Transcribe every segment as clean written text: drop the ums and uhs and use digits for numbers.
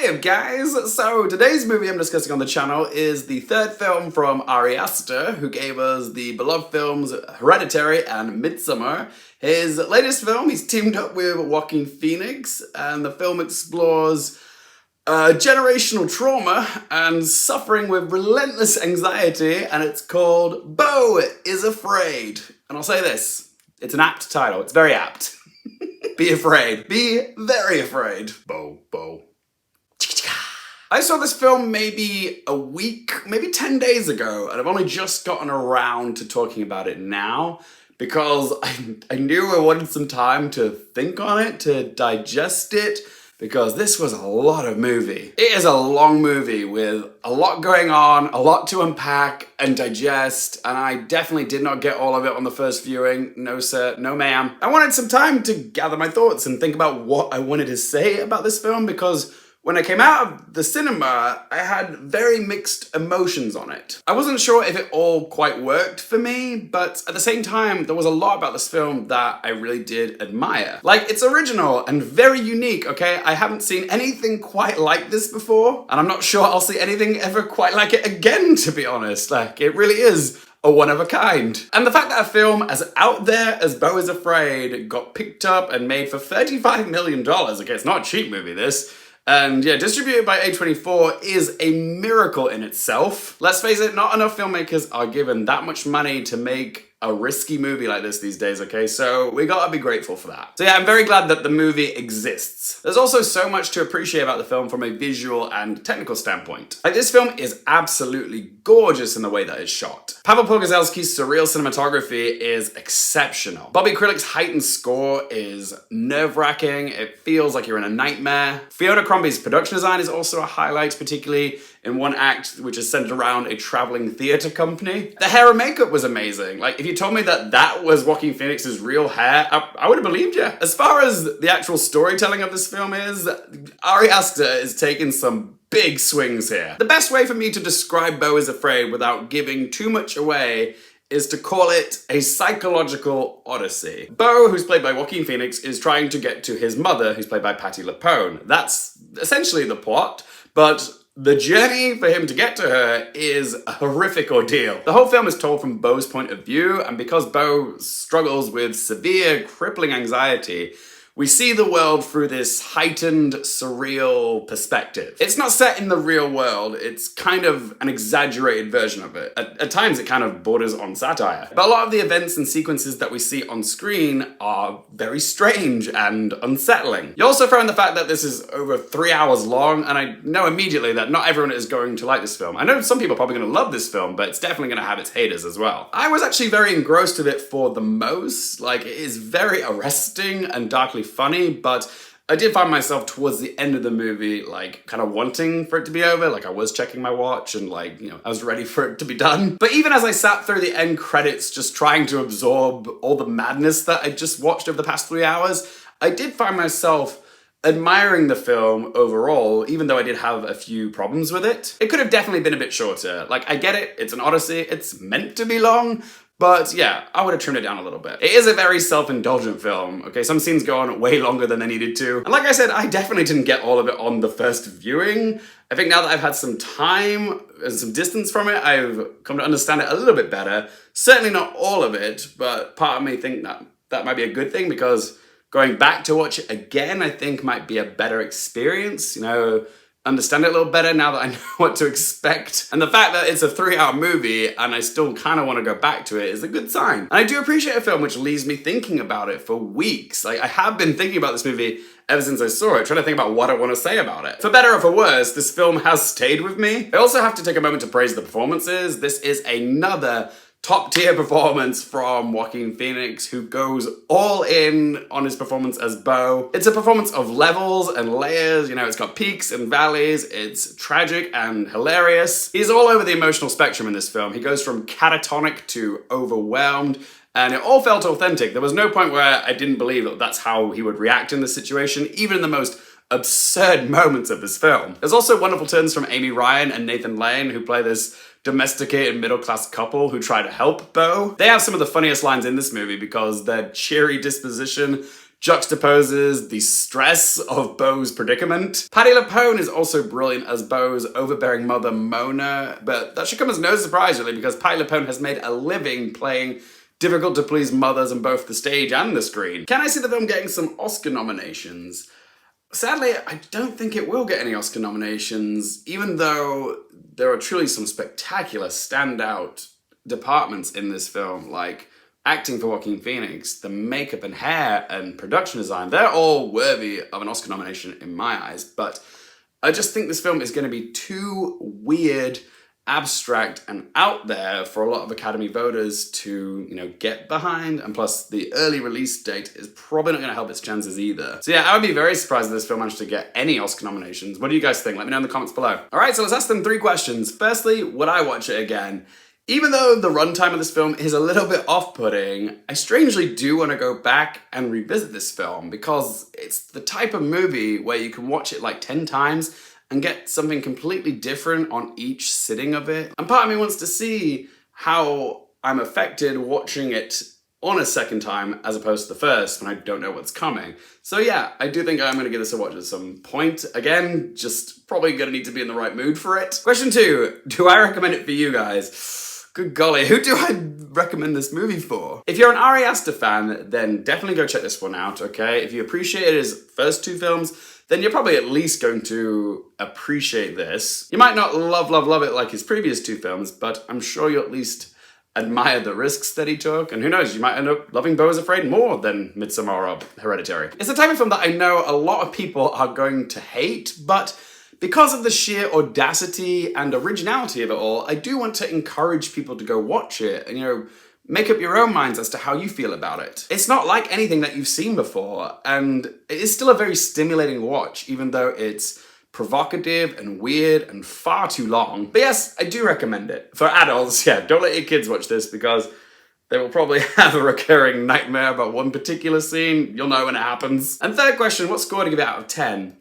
Hey up guys! So today's movie I'm discussing on the channel is the third film from Ari Aster, who gave us the beloved films Hereditary and Midsommar. His latest film, he's teamed up with Joaquin Phoenix, and the film explores generational trauma and suffering with relentless anxiety, and it's called Beau Is Afraid. And I'll say this, it's an apt title, it's very apt. Be afraid. Be very afraid. Beau. I saw this film maybe a week, maybe 10 days ago, and I've only just gotten around to talking about it now because I knew I wanted some time to think on it, to digest it, because this was a lot of movie. It is a long movie with a lot going on, a lot to unpack and digest, and I definitely did not get all of it on the first viewing. No sir, no ma'am. I wanted some time to gather my thoughts and think about what I wanted to say about this film, because when I came out of the cinema, I had very mixed emotions on it. I wasn't sure if it all quite worked for me, but at the same time, there was a lot about this film that I really did admire. Like, it's original and very unique, okay? I haven't seen anything quite like this before, and I'm not sure I'll see anything ever quite like it again, to be honest. Like, it really is a one of a kind. And the fact that a film as out there as Beau Is Afraid got picked up and made for $35 million, okay, it's not a cheap movie, this, and yeah, distributed by A24 is a miracle in itself. Let's face it, not enough filmmakers are given that much money to make a risky movie like this these days, okay? So we gotta be grateful for that. So yeah, I'm very glad that the movie exists. There's also so much to appreciate about the film from a visual and technical standpoint. Like, this film is absolutely gorgeous in the way that it's shot. Paweł Pogorzelski's surreal cinematography is exceptional. Bobby Krlik's heightened score is nerve-wracking. It feels like you're in a nightmare. Fiona Crombie's production design is also a highlight, particularly in one act which is centered around a traveling theater company. The hair and makeup was amazing. Like, if you told me that that was Joaquin Phoenix's real hair, I would have believed you. As far as the actual storytelling of this film is, Ari Aster is taking some big swings here. The best way for me to describe Beau Is Afraid without giving too much away is to call it a psychological odyssey. Beau, who's played by Joaquin Phoenix, is trying to get to his mother, who's played by Patti LuPone. That's essentially the plot, but the journey for him to get to her is a horrific ordeal. The whole film is told from Beau's point of view, and because Beau struggles with severe, crippling anxiety, we see the world through this heightened, surreal perspective. It's not set in the real world, it's kind of an exaggerated version of it. At times it kind of borders on satire. But a lot of the events and sequences that we see on screen are very strange and unsettling. You also throw in the fact that this is over 3 hours long, and I know immediately that not everyone is going to like this film. I know some people are probably going to love this film, but it's definitely going to have its haters as well. I was actually very engrossed with it for the most. Like, it is very arresting and darkly funny, but I did find myself towards the end of the movie, like, kind of wanting for it to be over. Like, I was checking my watch and, like, you know, I was ready for it to be done. But even as I sat through the end credits, just trying to absorb all the madness that I just watched over the past 3 hours, I did find myself admiring the film overall, even though I did have a few problems with it. It could have definitely been a bit shorter. Like, I get it, it's an odyssey, it's meant to be long, but yeah, I would have trimmed it down a little bit. It is a very self-indulgent film, okay? Some scenes go on way longer than they needed to. And like I said, I definitely didn't get all of it on the first viewing. I think now that I've had some time and some distance from it, I've come to understand it a little bit better. Certainly not all of it, but part of me think that that might be a good thing, because going back to watch it again, I think might be a better experience, you know, understand it a little better now that I know what to expect. And the fact that it's a 3-hour movie and I still kind of want to go back to it is a good sign. And I do appreciate a film which leaves me thinking about it for weeks. Like, I have been thinking about this movie ever since I saw it, trying to think about what I want to say about it. For better or for worse, this film has stayed with me. I also have to take a moment to praise the performances. This is another top-tier performance from Joaquin Phoenix, who goes all in on his performance as Beau. It's a performance of levels and layers, you know, it's got peaks and valleys, it's tragic and hilarious. He's all over the emotional spectrum in this film. He goes from catatonic to overwhelmed, and it all felt authentic. There was no point where I didn't believe that that's how he would react in this situation, even in the most absurd moments of this film. There's also wonderful turns from Amy Ryan and Nathan Lane, who play this domesticated middle-class couple who try to help Beau. They have some of the funniest lines in this movie because their cheery disposition juxtaposes the stress of Beau's predicament. Patti LuPone is also brilliant as Beau's overbearing mother, Mona, but that should come as no surprise, really, because Patti LuPone has made a living playing difficult-to-please mothers on both the stage and the screen. Can I see the film getting some Oscar nominations? Sadly, I don't think it will get any Oscar nominations, even though there are truly some spectacular standout departments in this film, like acting for Joaquin Phoenix, the makeup and hair and production design. They're all worthy of an Oscar nomination in my eyes, but I just think this film is going to be too weird, abstract, and out there for a lot of Academy voters to, get behind. And plus, the early release date is probably not going to help its chances either. So yeah, I would be very surprised if this film managed to get any Oscar nominations. What do you guys think? Let me know in the comments below. All right, so let's ask them 3 questions. Firstly, would I watch it again? Even though the runtime of this film is a little bit off-putting, I strangely do want to go back and revisit this film because it's the type of movie where you can watch it like 10 times and get something completely different on each sitting of it. And part of me wants to see how I'm affected watching it on a second time as opposed to the first when I don't know what's coming. So yeah, I do think I'm gonna give this a watch at some point. Again, just probably gonna need to be in the right mood for it. Question 2, do I recommend it for you guys? Good golly, who do I recommend this movie for? If you're an Ari Aster fan, then definitely go check this one out, okay? If you appreciated his first 2 films, then you're probably at least going to appreciate this. You might not love it like his previous 2 films, but I'm sure you'll at least admire the risks that he took, and who knows, you might end up loving Beau Is Afraid more than Midsommar or Hereditary. It's the type of film that I know a lot of people are going to hate, but because of the sheer audacity and originality of it all, I do want to encourage people to go watch it and, make up your own minds as to how you feel about it. It's not like anything that you've seen before, and it is still a very stimulating watch, even though it's provocative and weird and far too long. But yes, I do recommend it. For adults, yeah, don't let your kids watch this because they will probably have a recurring nightmare about one particular scene. You'll know when it happens. And third question, what score to give it out of 10?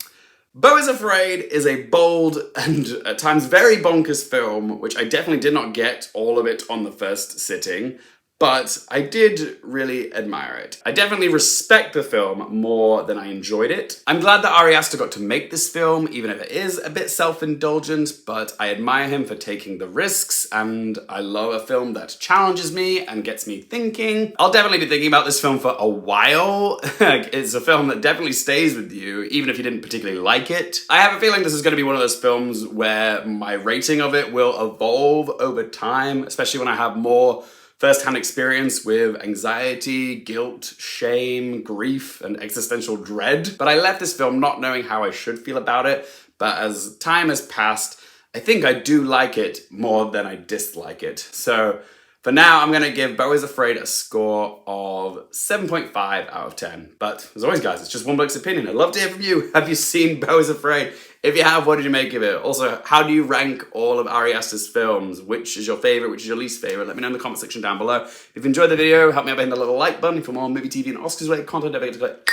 Beau Is Afraid is a bold and at times very bonkers film, which I definitely did not get all of it on the first sitting, but I did really admire it. I definitely respect the film more than I enjoyed it. I'm glad that Ari Aster got to make this film, even if it is a bit self-indulgent, but I admire him for taking the risks, and I love a film that challenges me and gets me thinking. I'll definitely be thinking about this film for a while. It's a film that definitely stays with you, even if you didn't particularly like it. I have a feeling this is going to be one of those films where my rating of it will evolve over time, especially when I have more first-hand experience with anxiety, guilt, shame, grief, and existential dread. But I left this film not knowing how I should feel about it, but as time has passed, I think I do like it more than I dislike it. So for now, I'm gonna give Beau Is Afraid a score of 7.5 out of 10. But as always, guys, it's just one bloke's opinion. I'd love to hear from you. Have you seen Beau Is Afraid? If you have, what did you make of it? Also, how do you rank all of Ari Aster's films? Which is your favorite? Which is your least favorite? Let me know in the comment section down below. If you've enjoyed the video, help me out by hitting the little like button. For more movie, TV, and Oscars-related content, don't forget to click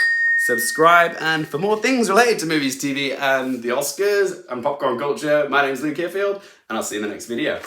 subscribe. And for more things related to movies, TV, and the Oscars, and popcorn culture, my name is Luke Hearfield, and I'll see you in the next video.